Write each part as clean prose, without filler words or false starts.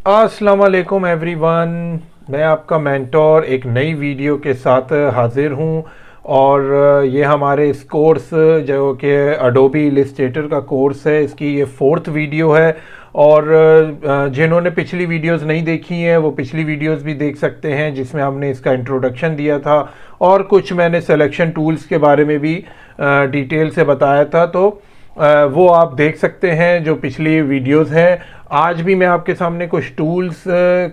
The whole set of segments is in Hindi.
अस्सलाम वालेकुम एवरीवन। मैं आपका मेंटोर एक नई वीडियो के साथ हाजिर हूँ। और ये हमारे इस कोर्स जो कि अडोबी इलस्ट्रेटर का कोर्स है, इसकी ये 4th वीडियो है। और जिन्होंने पिछली वीडियोस नहीं देखी हैं वो पिछली वीडियोस भी देख सकते हैं, जिसमें हमने इसका इंट्रोडक्शन दिया था और कुछ मैंने सिलेक्शन टूल्स के बारे में भी डिटेल से बताया था। तो वो आप देख सकते हैं जो पिछली वीडियोस हैं। आज भी मैं आपके सामने कुछ टूल्स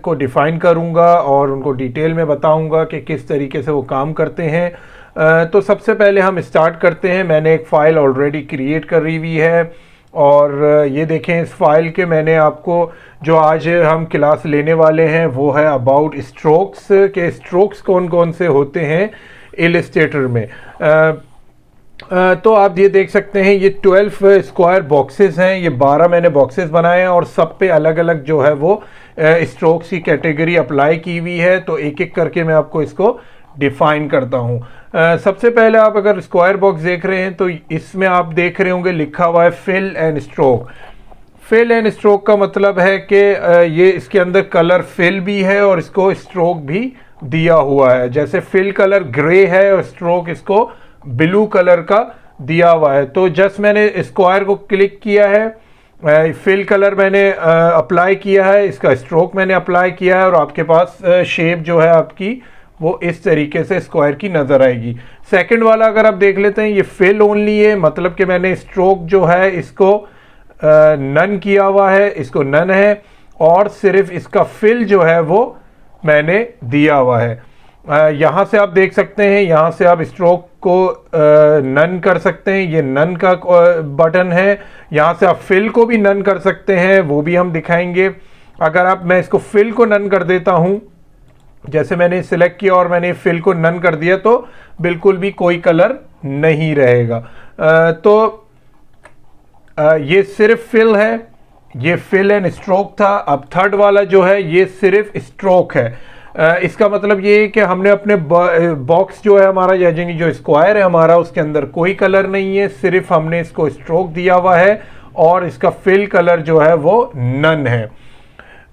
को डिफ़ाइन करूंगा और उनको डिटेल में बताऊंगा कि किस तरीके से वो काम करते हैं। तो सबसे पहले हम स्टार्ट करते हैं। मैंने एक फ़ाइल ऑलरेडी क्रिएट करी हुई है और ये देखें, इस फाइल के मैंने आपको जो आज हम क्लास लेने वाले हैं वो है अबाउट स्ट्रोक्स के स्ट्रोक्स कौन कौन से होते हैं इलस्ट्रेटर में। तो आप ये देख सकते हैं, ये 12 स्क्वायर बॉक्सेस हैं। ये 12 मैंने बॉक्सेस बनाए हैं और सब पे अलग अलग जो है वो स्ट्रोक्स की कैटेगरी अप्लाई की हुई है। तो एक एक करके मैं आपको इसको डिफाइन करता हूँ। सबसे पहले आप अगर स्क्वायर बॉक्स देख रहे हैं तो इसमें आप देख रहे होंगे लिखा हुआ है fill and stroke. Fill and stroke का मतलब है कि ये इसके अंदर कलर फिल भी है और इसको स्ट्रोक भी दिया हुआ है। जैसे फिल कलर ग्रे है और स्ट्रोक इसको ब्लू कलर का दिया हुआ है। तो जस्ट मैंने स्क्वायर को क्लिक किया है, फिल कलर मैंने अप्लाई किया है, इसका स्ट्रोक मैंने अप्लाई किया है और आपके पास शेप जो है आपकी वो इस तरीके से स्क्वायर की नज़र आएगी। सेकंड वाला अगर आप देख लेते हैं, ये फिल ओनली है, मतलब कि मैंने स्ट्रोक जो है इसको नन किया हुआ है, इसको नन है और सिर्फ इसका फिल जो है वो मैंने दिया हुआ है। यहाँ से आप देख सकते हैं, यहाँ से आप स्ट्रोक को नन कर सकते हैं, ये नन का बटन है। यहाँ से आप फिल को भी नन कर सकते हैं, वो भी हम दिखाएंगे। अगर मैं इसको फिल को नन कर देता हूँ, जैसे मैंने सिलेक्ट किया और मैंने फिल को नन कर दिया, तो बिल्कुल भी कोई कलर नहीं रहेगा। ये सिर्फ फिल है, ये फिल एंड स्ट्रोक था। अब थर्ड वाला जो है ये सिर्फ स्ट्रोक है। इसका मतलब ये है कि हमने अपने बॉक्स जो है हमारा, यानी जो स्क्वायर है हमारा, उसके अंदर कोई कलर नहीं है, सिर्फ हमने इसको स्ट्रोक दिया हुआ है और इसका फिल कलर जो है वो नन है।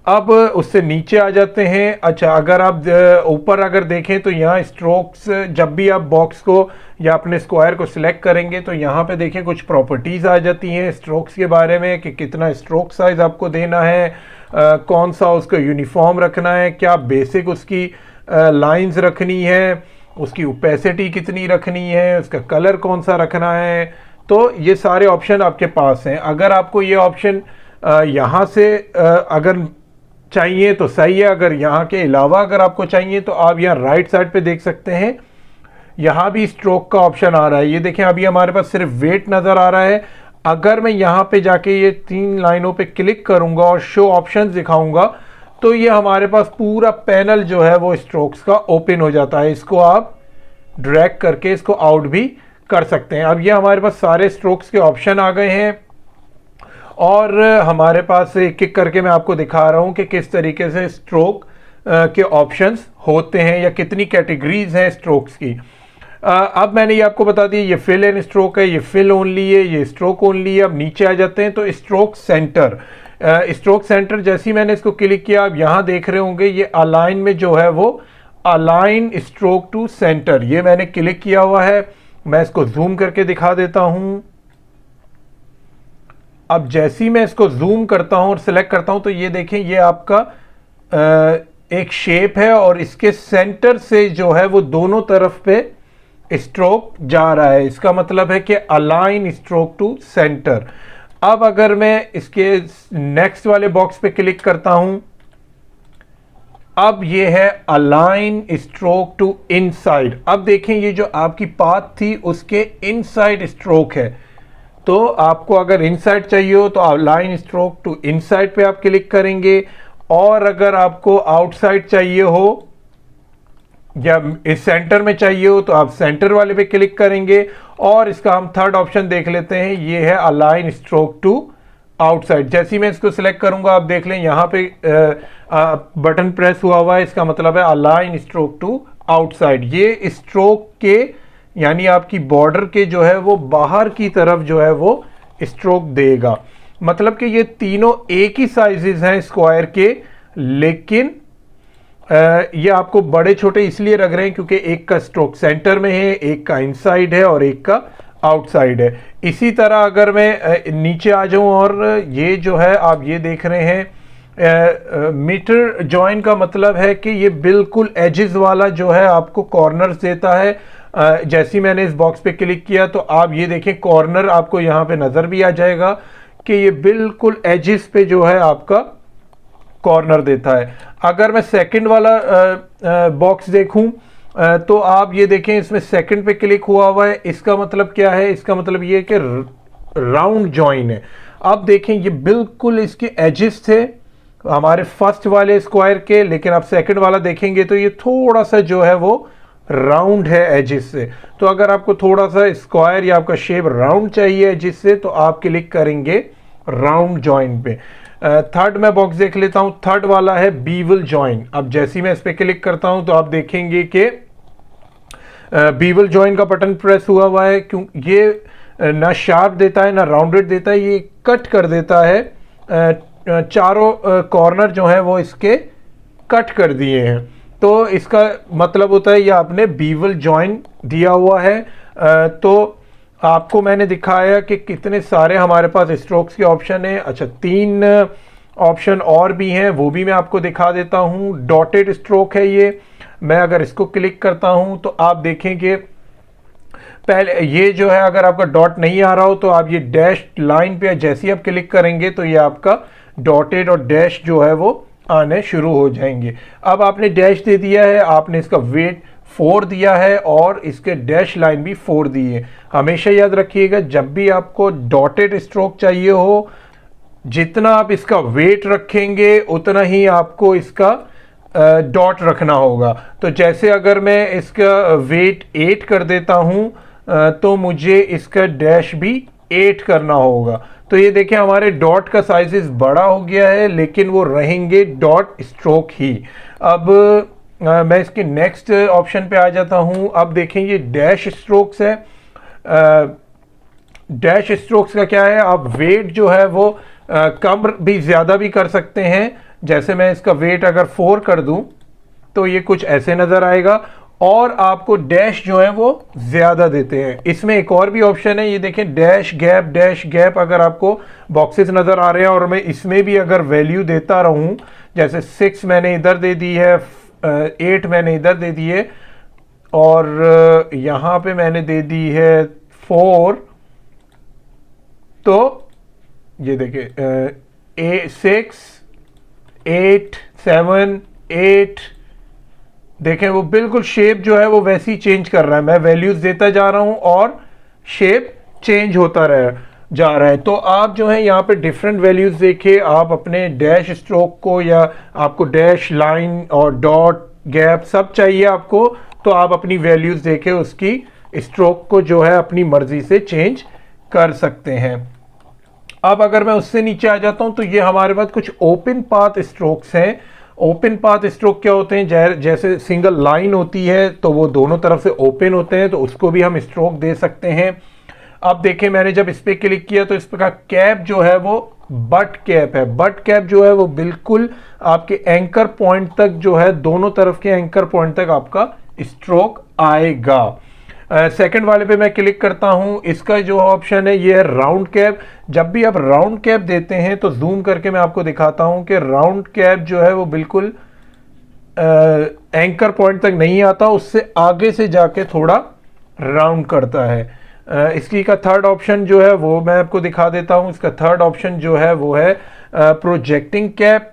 अब उससे नीचे आ जाते हैं। अच्छा, अगर आप ऊपर अगर देखें तो यहाँ स्ट्रोक्स, जब भी आप बॉक्स को या अपने स्क्वायर को सिलेक्ट करेंगे तो यहाँ पे देखें कुछ प्रॉपर्टीज़ आ जाती हैं स्ट्रोक्स के बारे में कि कितना स्ट्रोक साइज आपको देना है, कौन सा उसका यूनिफॉर्म रखना है, क्या बेसिक उसकी लाइंस रखनी है, उसकी ओपेसिटी कितनी रखनी है, उसका कलर कौन सा रखना है। तो ये सारे ऑप्शन आपके पास हैं। अगर आपको ये ऑप्शन यहाँ से अगर चाहिए तो सही है, अगर यहाँ के अलावा अगर आपको चाहिए तो आप यहाँ राइट साइड पे देख सकते हैं, यहाँ भी स्ट्रोक का ऑप्शन आ रहा है। ये देखें, अभी हमारे पास सिर्फ वेट नज़र आ रहा है। अगर मैं यहाँ पे जाके ये 3 लाइनों पे क्लिक करूँगा और शो ऑप्शंस दिखाऊंगा तो ये हमारे पास पूरा पैनल जो है वो स्ट्रोक्स का ओपन हो जाता है। इसको आप ड्रैग करके इसको आउट भी कर सकते हैं। अब ये हमारे पास सारे स्ट्रोक्स के ऑप्शन आ गए हैं और हमारे पास एक एक करके मैं आपको दिखा रहा हूं कि किस तरीके से स्ट्रोक के ऑप्शंस होते हैं या कितनी कैटेगरीज हैं स्ट्रोक्स की। अब मैंने ये आपको बता दिया, ये फिल एंड स्ट्रोक है, ये फिल ओनली है, ये स्ट्रोक ओनली है। अब नीचे आ जाते हैं तो स्ट्रोक सेंटर। स्ट्रोक सेंटर जैसे ही मैंने इसको क्लिक किया, आप यहाँ देख रहे होंगे ये अलाइन में जो है वो अलाइन स्ट्रोक टू सेंटर, ये मैंने क्लिक किया हुआ है। मैं इसको जूम करके दिखा देता हूँ। अब जैसे ही मैं इसको जूम करता हूं और सिलेक्ट करता हूं तो ये देखें, ये आपका एक शेप है और इसके सेंटर से जो है वो दोनों तरफ पे स्ट्रोक जा रहा है। इसका मतलब है कि अलाइन स्ट्रोक टू सेंटर। अब अगर मैं इसके नेक्स्ट वाले बॉक्स पे क्लिक करता हूं, अब ये है अलाइन स्ट्रोक टू इनसाइड। अब देखें, ये जो आपकी पाथ थी उसके इनसाइड स्ट्रोक है। तो आपको अगर इनसाइड चाहिए हो तो अलाइन स्ट्रोक टू इनसाइड पे आप क्लिक करेंगे, और अगर आपको आउटसाइड चाहिए हो या इस सेंटर में चाहिए हो तो आप सेंटर वाले पे क्लिक करेंगे। और इसका हम थर्ड ऑप्शन देख लेते हैं, ये है अलाइन स्ट्रोक टू आउटसाइड। जैसे ही मैं इसको सिलेक्ट करूंगा, आप देख लें यहाँ पे बटन प्रेस हुआ है, इसका मतलब है अलाइन स्ट्रोक टू आउटसाइड। ये स्ट्रोक के यानी आपकी बॉर्डर के जो है वो बाहर की तरफ जो है वो स्ट्रोक देगा। मतलब कि ये तीनों एक ही साइजेस हैं स्क्वायर के, लेकिन ये आपको बड़े छोटे इसलिए लग रहे हैं क्योंकि एक का स्ट्रोक सेंटर में है, एक का इनसाइड है और एक का आउटसाइड है। इसी तरह अगर मैं नीचे आ जाऊं और ये जो है आप ये देख रहे हैं मीटर जॉइन का मतलब है कि ये बिल्कुल एजेस वाला जो है आपको कॉर्नर्स देता है। जैसे मैंने इस बॉक्स पे क्लिक किया तो आप ये देखें कॉर्नर आपको यहाँ पे नज़र भी आ जाएगा कि ये बिल्कुल एजेस पे जो है आपका कॉर्नर देता है। अगर मैं सेकंड वाला बॉक्स देखूं तो आप ये देखें इसमें सेकंड पे क्लिक हुआ है। इसका मतलब क्या है? इसका मतलब ये है कि राउंड जॉइन है। अब देखें ये बिल्कुल इसके एजेस थे हमारे फर्स्ट वाले स्क्वायर के, लेकिन आप सेकंड वाला देखेंगे तो ये थोड़ा सा जो है वो राउंड है एजेस से। तो अगर आपको थोड़ा सा स्क्वायर या आपका शेप राउंड चाहिए एजेस से तो आप क्लिक करेंगे राउंड जॉइन पे। थर्ड मैं बॉक्स देख लेता हूं। थर्ड वाला है बीवल जॉइन। अब जैसे मैं इस पे क्लिक करता हूं तो आप देखेंगे कि बीवल जॉइन का बटन प्रेस हुआ है। क्यों? ये ना शार्प देता है ना राउंडेड देता है, ये कट कर देता है। चारों कॉर्नर जो है वो इसके कट कर दिए हैं, तो इसका मतलब होता है ये आपने बीवल जॉइन दिया हुआ है। तो आपको मैंने दिखाया कि कितने सारे हमारे पास स्ट्रोक्स के ऑप्शन है। अच्छा, 3 ऑप्शन और भी हैं, वो भी मैं आपको दिखा देता हूं। डॉटेड स्ट्रोक है ये। मैं अगर इसको क्लिक करता हूं तो आप देखेंगे पहले ये जो है अगर आपका डॉट नहीं आ रहा हो तो आप ये डैश लाइन पे जैसे ही आप क्लिक करेंगे तो ये आपका डॉटेड और डैश जो है वो आने शुरू हो जाएंगे। अब आपने डैश दे दिया है, आपने इसका वेट 4 दिया है और इसके डैश लाइन भी 4 दी है। हमेशा याद रखिएगा जब भी आपको डॉटेड स्ट्रोक चाहिए हो, जितना आप इसका वेट रखेंगे उतना ही आपको इसका डॉट रखना होगा। तो जैसे अगर मैं इसका वेट 8 कर देता हूं तो मुझे इसका डैश भी 8 करना होगा। तो ये देखें हमारे डॉट का साइज बड़ा हो गया है, लेकिन वो रहेंगे डॉट स्ट्रोक ही। अब मैं इसके नेक्स्ट ऑप्शन पे आ जाता हूं। अब देखें ये डैश स्ट्रोक्स है। डैश स्ट्रोक्स का क्या है? आप वेट जो है वो कम भी ज़्यादा भी कर सकते हैं। जैसे मैं इसका वेट अगर 4 कर दूं तो ये कुछ ऐसे नज़र आएगा, और आपको डैश जो है वो ज़्यादा देते हैं। इसमें एक और भी ऑप्शन है, ये देखें डैश गैप। अगर आपको बॉक्सेस नज़र आ रहे हैं और मैं इसमें भी अगर वैल्यू देता रहूं, जैसे 6 मैंने इधर दे दी है, 8 मैंने इधर दे दी है और यहाँ पे मैंने दे दी है 4, तो ये देखिए 6, 8, 7, 8 देखें वो बिल्कुल शेप जो है वो वैसे ही चेंज कर रहा है। मैं वैल्यूज देता जा रहा हूं और शेप चेंज होता जा रहा है। तो आप जो है यहाँ पे डिफरेंट वैल्यूज देखिए। आप अपने डैश स्ट्रोक को, या आपको डैश लाइन और डॉट गैप सब चाहिए आपको, तो आप अपनी वैल्यूज देके उसकी स्ट्रोक को जो है अपनी मर्जी से चेंज कर सकते हैं। अब अगर मैं उससे नीचे आ जाता हूं तो ये हमारे पास कुछ ओपन पाथ स्ट्रोक्स हैं। ओपन पाथ स्ट्रोक क्या होते हैं? जैसे सिंगल लाइन होती है तो वो दोनों तरफ से ओपन होते हैं, तो उसको भी हम स्ट्रोक दे सकते हैं। अब देखें मैंने जब इस पर क्लिक किया तो इस पर कैप जो है वो बट कैप है। बट कैप जो है वो बिल्कुल आपके एंकर पॉइंट तक जो है, दोनों तरफ के एंकर पॉइंट तक आपका स्ट्रोक आएगा। सेकंड वाले पे मैं क्लिक करता हूं। इसका जो ऑप्शन है ये है राउंड कैप। जब भी आप राउंड कैप देते हैं तो जूम करके मैं आपको दिखाता हूं कि राउंड कैप जो है वो बिल्कुल एंकर पॉइंट तक नहीं आता, उससे आगे से जाके थोड़ा राउंड करता है। इसकी का थर्ड ऑप्शन जो है वो मैं आपको दिखा देता हूं। इसका थर्ड ऑप्शन जो है वो है प्रोजेक्टिंग कैप।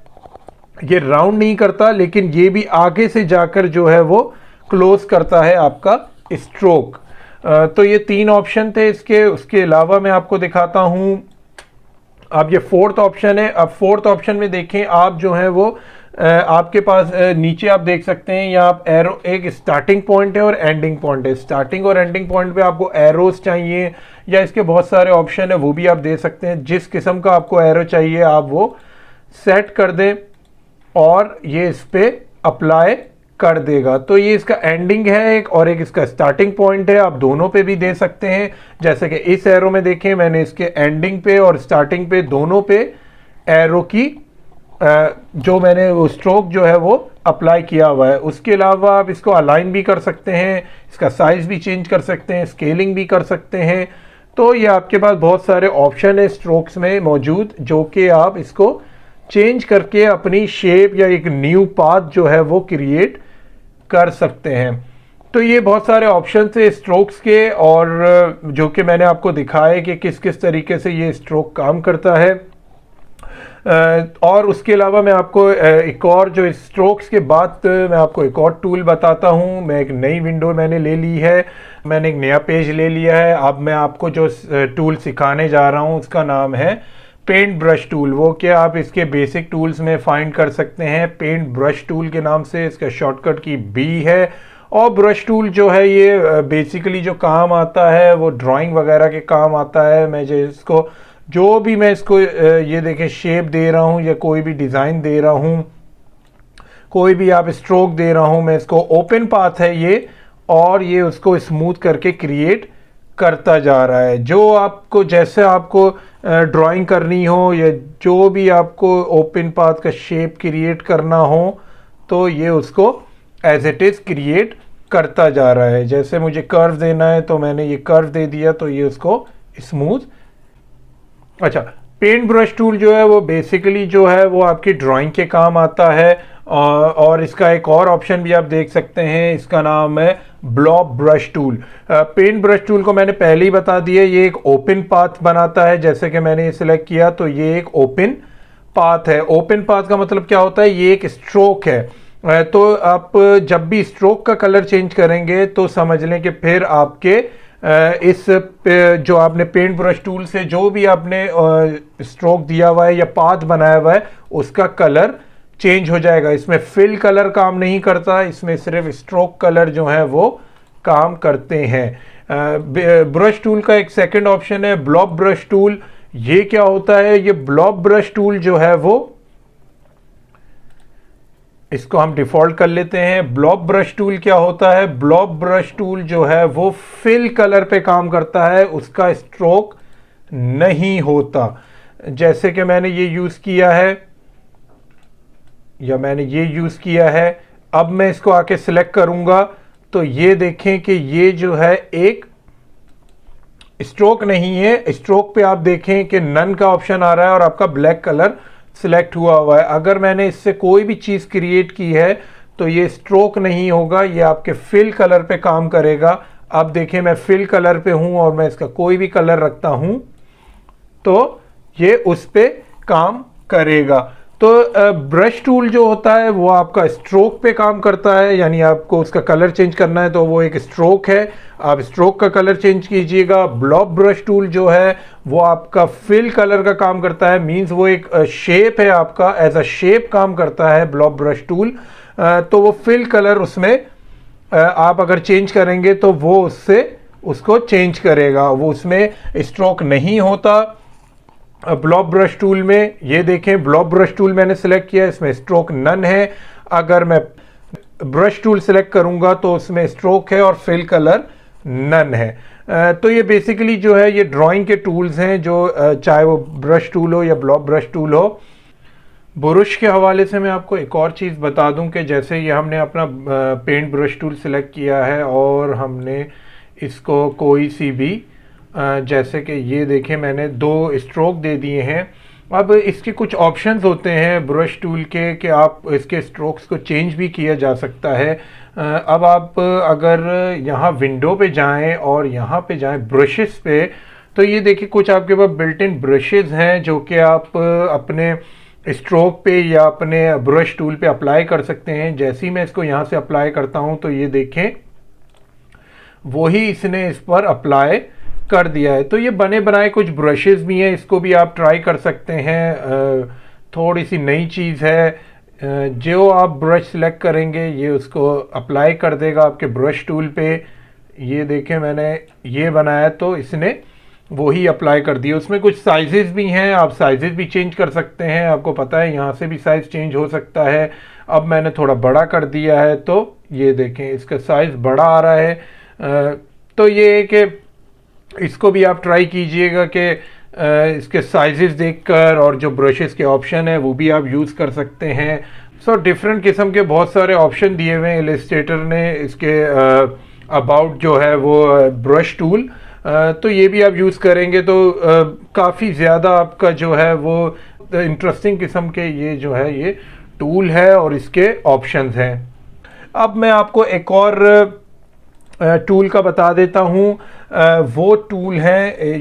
ये राउंड नहीं करता, लेकिन ये भी आगे से जाकर जो है वो क्लोज करता है आपका स्ट्रोक। तो ये 3 ऑप्शन थे इसके। उसके अलावा मैं आपको दिखाता हूं। अब ये फोर्थ ऑप्शन है। अब फोर्थ ऑप्शन में देखें आप जो है वो आपके पास नीचे आप देख सकते हैं, यहाँ आप एरो, एक स्टार्टिंग पॉइंट है और एंडिंग पॉइंट है। स्टार्टिंग और एंडिंग पॉइंट पे आपको एरोस चाहिए या इसके बहुत सारे ऑप्शन है, वो भी आप दे सकते हैं। जिस किस्म का आपको एरो चाहिए आप वो सेट कर दें और ये इस पे अप्लाई कर देगा। तो ये इसका एंडिंग है एक, और एक इसका स्टार्टिंग पॉइंट है। आप दोनों पे भी दे सकते हैं। जैसे कि इस एरो में देखें मैंने इसके एंडिंग पे और स्टार्टिंग पे दोनों पे एरो की जो मैंने वो स्ट्रोक जो है वो अप्लाई किया हुआ है। उसके अलावा आप इसको अलाइन भी कर सकते हैं, इसका साइज़ भी चेंज कर सकते हैं, स्केलिंग भी कर सकते हैं। तो ये आपके पास बहुत सारे ऑप्शन है स्ट्रोक्स में मौजूद, जो कि आप इसको चेंज करके अपनी शेप या एक न्यू पाथ जो है वो क्रिएट कर सकते हैं। तो ये बहुत सारे ऑप्शन थे स्ट्रोक्स के, और जो कि मैंने आपको दिखाया कि किस किस तरीके से ये स्ट्रोक काम करता है। और उसके अलावा मैं आपको एक और जो स्ट्रोक्स के बाद मैं आपको एक और टूल बताता हूँ। मैं एक नई विंडो मैंने ले ली है, मैंने एक नया पेज ले लिया है। अब मैं आपको जो टूल सिखाने जा रहा हूँ उसका नाम है पेंट ब्रश टूल। वो क्या आप इसके बेसिक टूल्स में फाइंड कर सकते हैं पेंट ब्रश टूल के नाम से। इसका शॉर्टकट की बी है। और ब्रश टूल जो है ये बेसिकली जो काम आता है वो ड्राइंग वगैरह के काम आता है। मैं जो भी मैं इसको ये देखें शेप दे रहा हूँ या कोई भी डिज़ाइन दे रहा हूँ, कोई भी आप स्ट्रोक दे रहा हूँ, मैं इसको ओपन पाथ है ये, और ये उसको स्मूथ करके क्रिएट करता जा रहा है। जो आपको जैसे आपको ड्राइंग करनी हो या जो भी आपको ओपन पाथ का शेप क्रिएट करना हो, तो ये उसको एज इट इज़ क्रिएट करता जा रहा है। जैसे मुझे कर्व देना है तो मैंने ये कर्व दे दिया, तो ये उसको स्मूथ। अच्छा, पेंट ब्रश टूल जो है वो बेसिकली जो है वो आपकी ड्राइंग के काम आता है। और इसका एक और ऑप्शन भी आप देख सकते हैं, इसका नाम है blob brush tool. Paint brush tool को मैंने पहले ही बता दिया, ये एक ओपन पाथ बनाता है। जैसे कि मैंने ये सिलेक्ट किया तो ये एक ओपन पाथ है। ओपन पाथ का मतलब क्या होता है, ये एक स्ट्रोक है। तो आप जब भी स्ट्रोक का कलर चेंज करेंगे तो समझ लें कि फिर आपके इस जो आपने पेंट ब्रश टूल से जो भी आपने स्ट्रोक दिया हुआ है या पाथ बनाया हुआ है उसका कलर चेंज हो जाएगा। इसमें फिल कलर काम नहीं करता, इसमें सिर्फ स्ट्रोक कलर जो है वो काम करते हैं। ब्रश टूल का एक सेकंड ऑप्शन है ब्लॉब ब्रश टूल। ये क्या होता है, ये ब्लॉब ब्रश टूल जो है वो, इसको हम डिफॉल्ट कर लेते हैं। ब्लॉब ब्रश टूल क्या होता है, ब्लॉब ब्रश टूल जो है वो फिल कलर पे काम करता है, उसका स्ट्रोक नहीं होता। जैसे कि मैंने ये यूज किया है या मैंने ये यूज किया है, अब मैं इसको आके सिलेक्ट करूंगा तो ये देखें कि ये जो है एक स्ट्रोक नहीं है। स्ट्रोक पे आप देखें कि नन का ऑप्शन आ रहा है और आपका ब्लैक कलर सिलेक्ट हुआ है। अगर मैंने इससे कोई भी चीज़ क्रिएट की है तो ये स्ट्रोक नहीं होगा, ये आपके फिल कलर पे काम करेगा। अब देखें मैं फिल कलर पे हूं और मैं इसका कोई भी कलर रखता हूं तो ये उस पे काम करेगा। तो ब्रश टूल जो होता है वो आपका स्ट्रोक पे काम करता है, यानी आपको उसका कलर चेंज करना है तो वो एक स्ट्रोक है, आप स्ट्रोक का कलर चेंज कीजिएगा। ब्लॉब ब्रश टूल जो है वो आपका फिल कलर का काम करता है, मींस वो एक शेप है, आपका एज अ शेप काम करता है ब्लॉब ब्रश टूल। तो वो फिल कलर उसमें आप अगर चेंज करेंगे तो वो उसको चेंज करेगा, वो उसमें स्ट्रोक नहीं होता। ब्लॉब ब्रश टूल में ये देखें, ब्लॉब ब्रश टूल मैंने सेलेक्ट किया, इसमें स्ट्रोक नन है। अगर मैं ब्रश टूल सेलेक्ट करूंगा तो उसमें स्ट्रोक है और फिल कलर नन है। तो ये बेसिकली जो है ये ड्राइंग के टूल्स हैं, जो चाहे वो ब्रश टूल हो या ब्लॉब ब्रश टूल हो। ब्रश के हवाले से मैं आपको एक और चीज़ बता दूं कि जैसे ये हमने अपना पेंट ब्रश टूल सेलेक्ट किया है और हमने इसको कोई सी भी जैसे कि ये देखें मैंने 2 स्ट्रोक दे दिए हैं। अब इसके कुछ ऑप्शंस होते हैं ब्रश टूल के कि आप इसके स्ट्रोक्स को चेंज भी किया जा सकता है। अब आप अगर यहाँ विंडो पे जाएं और यहाँ पे जाएं ब्रशेस पे, तो ये देखिए कुछ आपके पास बिल्ट इन ब्रशेस हैं जो कि आप अपने स्ट्रोक पे या अपने ब्रश टूल पे अप्लाई कर सकते हैं। जैसे ही मैं इसको यहाँ से अप्लाई करता हूँ तो ये देखें वही इसने इस पर अप्लाई कर दिया है। तो ये बने बनाए कुछ ब्रशेस भी हैं, इसको भी आप ट्राई कर सकते हैं। थोड़ी सी नई चीज़ है, जो आप ब्रश सेलेक्ट करेंगे ये उसको अप्लाई कर देगा आपके ब्रश टूल पे। ये देखें मैंने ये बनाया तो इसने वही अप्लाई कर दिया। उसमें कुछ साइजेस भी हैं, आप साइजेस भी चेंज कर सकते हैं, आपको पता है यहाँ से भी साइज़ चेंज हो सकता है। अब मैंने थोड़ा बड़ा कर दिया है तो ये देखें इसका साइज़ बड़ा आ रहा है। तो ये है कि इसको भी आप ट्राई कीजिएगा कि इसके साइजेस देखकर और जो ब्रशेस के ऑप्शन है वो भी आप यूज़ कर सकते हैं। सो डिफरेंट किस्म के बहुत सारे ऑप्शन दिए हुए हैं इलस्ट्रेटर ने इसके अबाउट जो है वो ब्रश टूल। तो ये भी आप यूज़ करेंगे तो काफ़ी ज़्यादा आपका जो है वो इंटरेस्टिंग किस्म के ये जो है ये टूल है और इसके ऑप्शंस हैं। अब मैं आपको एक और टूल का बता देता हूँ। वो टूल है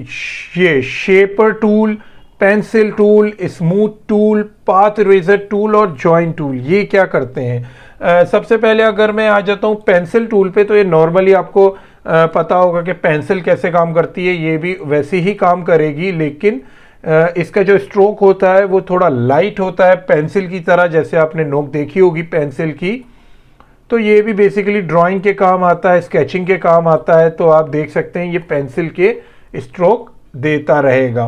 ये shaper tool, pencil tool, smooth tool, path eraser tool और जॉइंट टूल। ये क्या करते हैं? सबसे पहले अगर मैं आ जाता हूँ पेंसिल टूल पे, तो ये नॉर्मली आपको पता होगा कि पेंसिल कैसे काम करती है। ये भी वैसे ही काम करेगी, लेकिन इसका जो स्ट्रोक होता है वो थोड़ा लाइट होता है पेंसिल की तरह, जैसे आपने नोक देखी होगी पेंसिल की। तो ये भी बेसिकली ड्राइंग के काम आता है, स्केचिंग के काम आता है। तो आप देख सकते हैं ये पेंसिल के स्ट्रोक देता रहेगा।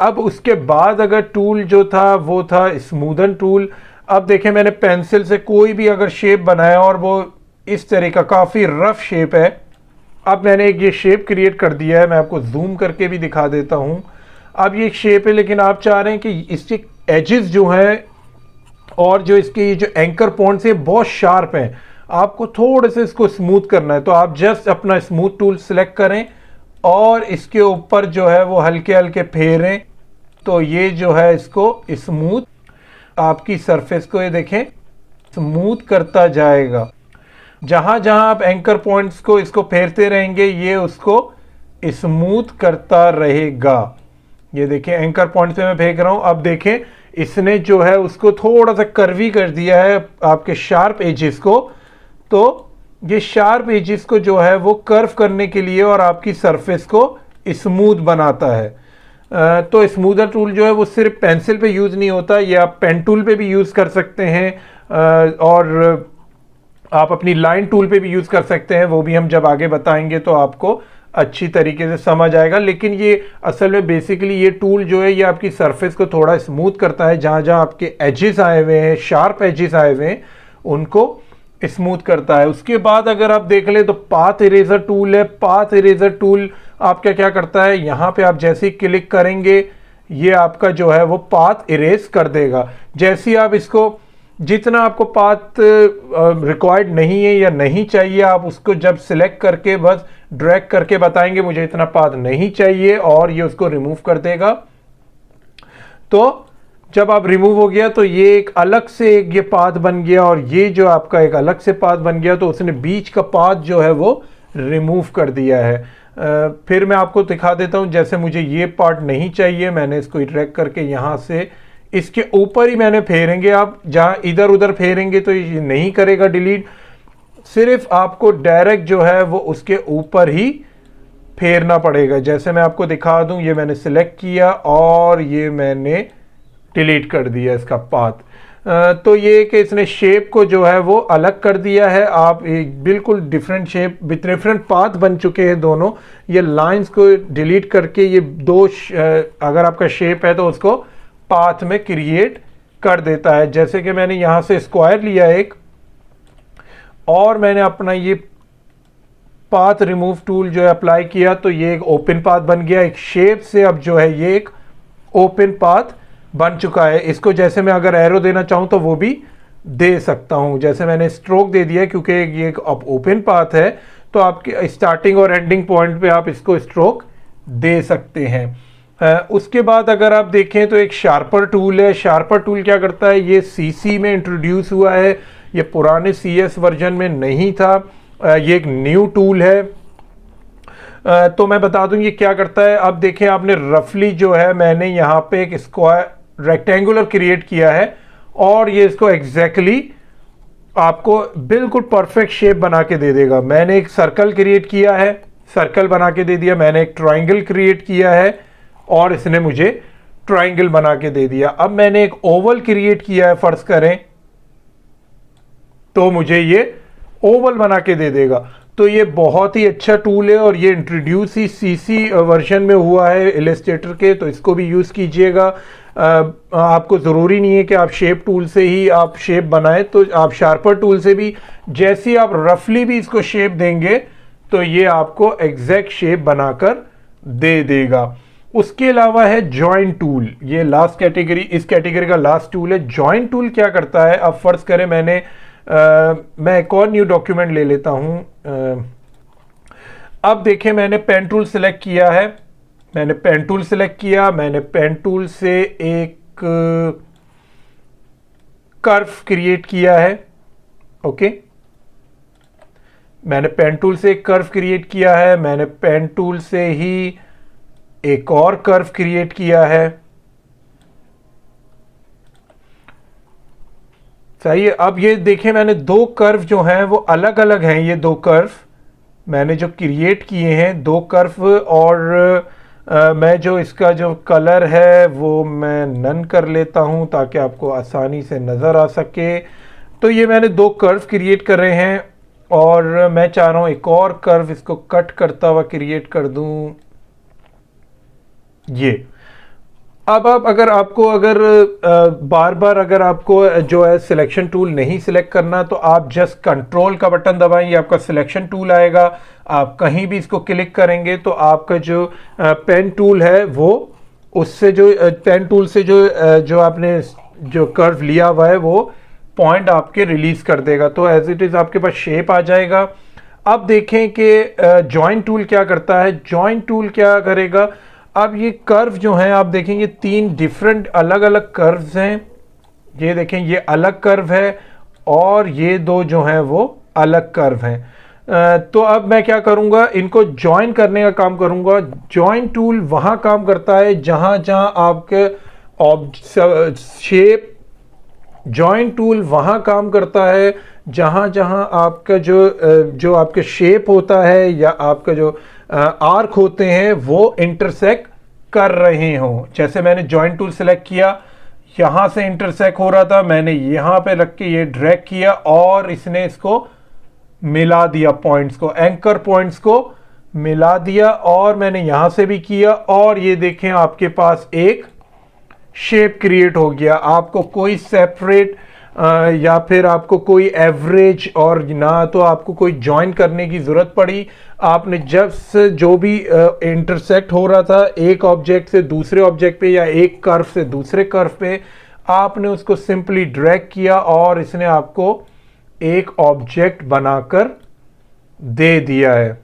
अब उसके बाद अगर टूल जो था वो था स्मूदन टूल। अब देखें मैंने पेंसिल से कोई भी अगर शेप बनाया और वो इस तरह का काफ़ी रफ शेप है, अब मैंने एक ये शेप क्रिएट कर दिया है। मैं आपको जूम करके भी दिखा देता हूँ। अब ये एक शेप है, लेकिन आप चाह रहे हैं कि इसके एजेस जो हैं और जो इसके ये जो एंकर पॉइंट्स है बहुत शार्प हैं, आपको थोड़े से इसको स्मूथ करना है। तो आप जस्ट अपना स्मूथ टूल सेलेक्ट करें और इसके ऊपर जो है वो हल्के हल्के फेरें, तो ये जो है इसको स्मूथ आपकी सरफेस को ये देखें स्मूथ करता जाएगा। जहां जहां आप एंकर पॉइंट्स को इसको फेरते रहेंगे ये उसको स्मूथ करता रहेगा। ये देखें एंकर पॉइंट पे मैं फेंक रहा हूं। अब देखें इसने जो है उसको थोड़ा सा कर्वी कर दिया है आपके शार्प एजेस को। तो ये शार्प एजेस को जो है वो कर्व करने के लिए और आपकी सरफेस को स्मूथ बनाता है। तो स्मूदर टूल जो है वो सिर्फ पेंसिल पे यूज़ नहीं होता, ये आप पेन टूल पे भी यूज़ कर सकते हैं और आप अपनी लाइन टूल पे भी यूज़ कर सकते हैं। वो भी हम जब आगे बताएंगे तो आपको अच्छी तरीके से समझ आएगा। लेकिन ये असल में बेसिकली ये टूल जो है ये आपकी सरफेस को थोड़ा स्मूथ करता है। जहाँ जहाँ आपके एजेस आए हुए हैं, शार्प एजेस आए हुए हैं, उनको स्मूथ करता है। उसके बाद अगर आप देख ले तो पाथ इरेजर टूल है। पाथ इरेजर टूल आपका क्या करता है, यहाँ पे आप जैसे ही क्लिक करेंगे ये आपका जो है वो पाथ इरेज कर देगा। जैसे ही आप इसको जितना आपको पाथ रिक्वायर्ड नहीं है या नहीं चाहिए, आप उसको जब सिलेक्ट करके बस ड्रैग करके बताएंगे मुझे इतना पाथ नहीं चाहिए और ये उसको रिमूव कर देगा। तो जब आप रिमूव हो गया तो ये एक अलग से एक ये पाथ बन गया और ये जो आपका एक अलग से पाथ बन गया, तो उसने बीच का पाथ जो है वो रिमूव कर दिया है। फिर मैं आपको दिखा देता हूं। जैसे मुझे ये पार्ट नहीं चाहिए, मैंने इसको ड्रैग करके यहाँ से इसके ऊपर ही मैंने फेरेंगे। आप जहाँ इधर उधर फेरेंगे तो ये नहीं करेगा डिलीट, सिर्फ आपको डायरेक्ट जो है वो उसके ऊपर ही फेरना पड़ेगा। जैसे मैं आपको दिखा दूं, ये मैंने सिलेक्ट किया और ये मैंने डिलीट कर दिया इसका पाथ। तो ये कि इसने शेप को जो है वो अलग कर दिया है। आप एक बिल्कुल different shape with different path बन चुके हैं दोनों। ये लाइंस को डिलीट करके ये दो अगर आपका शेप है तो उसको पाथ में क्रिएट कर देता है। जैसे कि मैंने यहाँ से स्क्वायर लिया एक और मैंने अपना ये पाथ रिमूव टूल जो है अप्लाई किया, तो ये एक ओपन पाथ बन गया। एक शेप से अब जो है ये एक ओपन पाथ बन चुका है। इसको जैसे मैं अगर एरो देना चाहूँ तो वो भी दे सकता हूँ। जैसे मैंने स्ट्रोक दे दिया क्योंकि ये एक ओपन पाथ है, तो आपके स्टार्टिंग और एंडिंग पॉइंट पे आप इसको स्ट्रोक दे सकते हैं। उसके बाद अगर आप देखें तो एक शार्पर टूल है। शार्पर टूल क्या करता है, ये सीसी में इंट्रोड्यूस हुआ है, ये पुराने CS वर्जन में नहीं था। ये एक न्यू टूल है। तो मैं बता दूं ये क्या करता है। अब देखें आपने रफली जो है मैंने यहाँ पे एक स्क्वायर रेक्टेंगुलर क्रिएट किया है और ये इसको एग्जैक्टली आपको बिल्कुल परफेक्ट शेप बना के दे देगा। मैंने एक सर्कल क्रिएट किया है, सर्कल बना के दे दिया। मैंने एक ट्राइंगल क्रिएट किया है और इसने मुझे ट्राइंगल बना के दे दिया। अब मैंने एक ओवल क्रिएट किया है, फर्ज करें, तो मुझे ये ओवल बना के दे देगा। तो ये बहुत ही अच्छा टूल है और ये इंट्रोड्यूस ही CC वर्जन में हुआ है इलस्ट्रेटर के, तो इसको भी यूज़ कीजिएगा। आपको ज़रूरी नहीं है कि आप शेप टूल से ही आप शेप बनाएं, तो आप शार्पर टूल से भी जैसे आप रफली भी इसको शेप देंगे तो ये आपको एग्जैक्ट शेप बनाकर दे देगा। उसके अलावा है जॉइन टूल, ये लास्ट कैटेगरी, इस कैटेगरी का लास्ट टूल है। जॉइन टूल क्या करता है, अब फर्ज करें मैं एक और न्यू डॉक्यूमेंट ले लेता हूं। अब देखें मैंने पेन टूल सेलेक्ट किया है, मैंने पेन टूल सेलेक्ट किया, मैंने पेन टूल से एक कर्व क्रिएट किया है। ओके, मैंने पेन टूल से एक कर्व क्रिएट किया है, मैंने पेन टूल से ही एक और कर्व क्रिएट किया है। सही है। अब ये देखें मैंने दो कर्व जो हैं वो अलग अलग हैं, ये दो कर्व मैंने जो क्रिएट किए हैं, दो कर्व, और मैं जो इसका जो कलर है वो मैं नन कर लेता हूं ताकि आपको आसानी से नज़र आ सके। तो ये मैंने दो कर्व क्रिएट कर रहे हैं और मैं चाह रहा हूं एक और कर्व इसको कट करता हुआ क्रिएट कर दूं, ये। अब अगर आपको बार बार अगर आपको जो है सिलेक्शन टूल नहीं सिलेक्ट करना, तो आप जस्ट कंट्रोल का बटन दबाएंगे, आपका सिलेक्शन टूल आएगा, आप कहीं भी इसको क्लिक करेंगे तो आपका जो पेन टूल है वो उससे जो पेन टूल से जो आपने जो कर्व लिया हुआ है वो पॉइंट आपके रिलीज कर देगा, तो एज इट इज आपके पास शेप आ जाएगा। अब देखें कि जॉइन टूल क्या करता है। जॉइन टूल क्या करेगा, अब ये कर्व जो हैं आप देखेंगे तीन डिफरेंट अलग अलग कर्व्स हैं, ये देखें ये अलग कर्व है और ये दो जो हैं वो अलग कर्व हैं। तो अब मैं क्या करूंगा, इनको जॉइन करने का काम करूंगा। जॉइन टूल वहां काम करता है जहां जहां आपके शेप, जॉइन टूल वहां काम करता है जहां जहां आपका जो आपके शेप होता है या आपका जो आर्क होते हैं वो इंटरसेक्ट कर रहे हों। जैसे मैंने जॉइन टूल सेलेक्ट किया, यहां से इंटरसेक्ट हो रहा था, मैंने यहां पे रख के ये ड्रैग किया और इसने इसको मिला दिया, पॉइंट्स को, एंकर पॉइंट्स को मिला दिया, और मैंने यहां से भी किया, और ये देखें आपके पास एक शेप क्रिएट हो गया। आपको कोई सेपरेट या फिर आपको कोई एवरेज और ना तो आपको कोई जॉइन करने की ज़रूरत पड़ी। आपने जब से जो भी इंटरसेक्ट हो रहा था एक ऑब्जेक्ट से दूसरे ऑब्जेक्ट पे या एक कर्व से दूसरे कर्व पे, आपने उसको सिंपली ड्रैग किया और इसने आपको एक ऑब्जेक्ट बनाकर दे दिया है।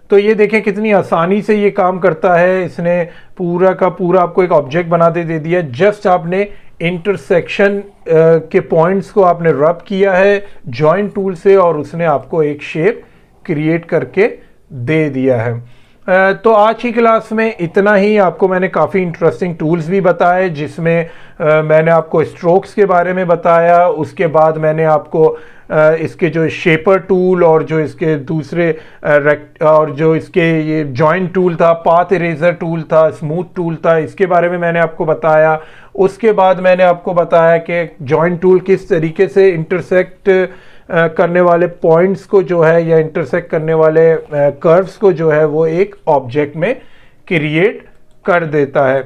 तो ये देखें कितनी आसानी से ये काम करता है, इसने पूरा का पूरा आपको एक ऑब्जेक्ट बना दे दिया। जस्ट आपने इंटरसेक्शन के पॉइंट्स को आपने रब किया है जॉइन टूल से और उसने आपको एक शेप क्रिएट करके दे दिया है। तो आज की क्लास में इतना ही। आपको मैंने काफ़ी इंटरेस्टिंग टूल्स भी बताए, जिसमें मैंने आपको स्ट्रोक्स के बारे में बताया, उसके बाद मैंने आपको इसके जो शेपर टूल और जो इसके दूसरे और जो इसके ये जॉइन टूल था, पाथ इरेजर टूल था, स्मूथ टूल था, इसके बारे में मैंने आपको बताया। उसके बाद मैंने आपको बताया कि जॉइन टूल किस तरीके से इंटरसेक्ट करने वाले पॉइंट्स को जो है या इंटरसेक्ट करने वाले कर्व्स को जो है वो एक ऑब्जेक्ट में क्रिएट कर देता है।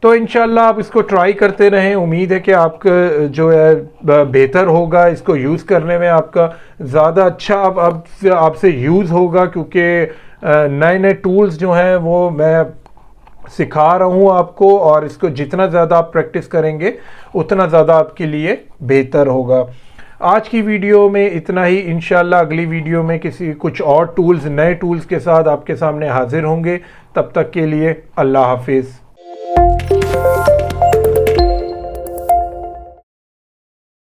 तो इंशाल्लाह आप इसको ट्राई करते रहें। उम्मीद है कि आपका जो है बेहतर होगा, इसको यूज़ करने में आपका ज़्यादा अच्छा आपसे यूज़ होगा, क्योंकि नए नए टूल्स जो हैं वो मैं सिखा रहा हूँ आपको, और इसको जितना ज़्यादा आप प्रैक्टिस करेंगे उतना ज़्यादा आपके लिए बेहतर होगा। आज की वीडियो में इतना ही। इंशाल्लाह अगली वीडियो में कुछ और टूल्स, नए टूल्स के साथ आपके सामने हाजिर होंगे। तब तक के लिए अल्लाह हाफिज़।